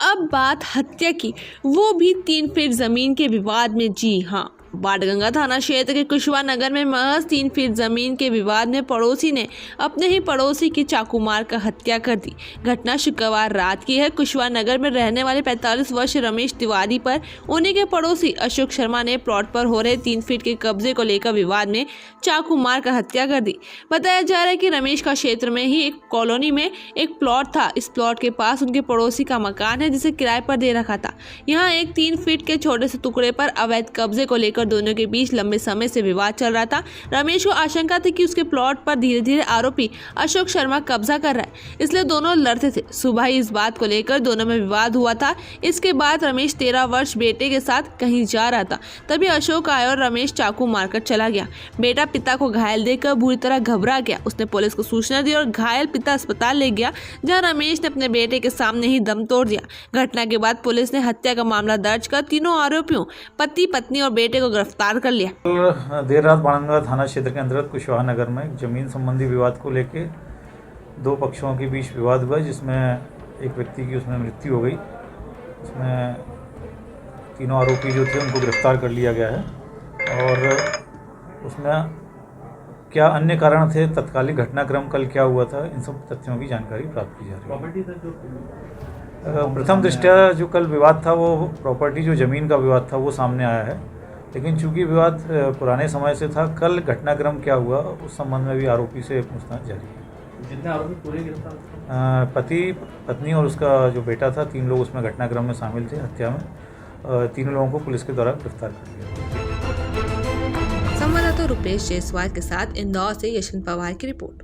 अब बात हत्या की, वो भी 3 फीट जमीन के विवाद में। जी हाँ, बाणगंगा थाना क्षेत्र के कुशवाहा नगर में महज 3 फीट जमीन के विवाद में पड़ोसी ने अपने ही पड़ोसी की चाकू मार कर हत्या कर दी। घटना शुक्रवार रात की है। कुशवाहा नगर में रहने वाले 45 वर्षीय रमेश तिवारी पर उन्हीं के पड़ोसी अशोक शर्मा ने प्लॉट पर हो रहे 3 फीट के कब्जे को लेकर विवाद में चाकू मार कर हत्या कर दी। बताया जा रहा है कि रमेश का क्षेत्र में ही एक कॉलोनी में एक प्लॉट था। इस प्लॉट के पास उनके पड़ोसी का मकान है, जिसे किराए पर दे रखा था। यहाँ एक 3 फीट के छोटे से टुकड़े पर अवैध कब्जे को लेकर दोनों के बीच लंबे समय से विवाद चल रहा था। रमेश को आशंका थी कि उसके प्लॉट पर धीरे धीरे आरोपी अशोक शर्मा कब्जा कर रहा है, इसलिए दोनों लड़ते थे। सुबह ही इस बात को लेकर दोनों में विवाद हुआ था। इसके बाद रमेश 13 वर्ष बेटे के साथ कहीं जा रहा था, तभी अशोक आया और रमेश चाकू मारकर चला गया। बेटा पिता को घायल देखकर बुरी तरह घबरा गया। उसने पुलिस को सूचना दी और घायल पिता अस्पताल ले गया, जहां रमेश ने अपने बेटे के सामने ही दम तोड़ दिया। घटना के बाद पुलिस ने हत्या का मामला दर्ज कर तीनों आरोपियों पति, पत्नी और बेटे को गिरफ्तार कर लिया। देर रात बाणगंगा थाना क्षेत्र के अंतर्गत कुशवाहा नगर में जमीन संबंधी विवाद को लेकर 2 पक्षों के बीच विवाद हुआ, जिसमें एक व्यक्ति की उसमें मृत्यु हो गई। इसमें तीनों आरोपी जो थे उनको गिरफ्तार कर लिया गया है और उसमें क्या अन्य कारण थे, तत्कालिक घटनाक्रम कल क्या हुआ था, इन सब तथ्यों की जानकारी प्राप्त की जा रही है। प्रथम दृष्टया जो कल विवाद था वो प्रॉपर्टी, जो ज़मीन का विवाद था वो सामने आया है, लेकिन चूंकि विवाद पुराने समय से था, कल घटनाक्रम क्या हुआ उस संबंध में भी आरोपी से पूछताछ जारी है। जितने आरोपी पूरे गिरफ्तार, पति, पत्नी और उसका जो बेटा था, 3 लोग उसमें घटनाक्रम में शामिल थे। हत्या में 3 लोगों को पुलिस के द्वारा गिरफ्तार कर लिया। संवाददाता रुपेश जायसवाल के साथ इंदौर से यशवंत पवार की रिपोर्ट।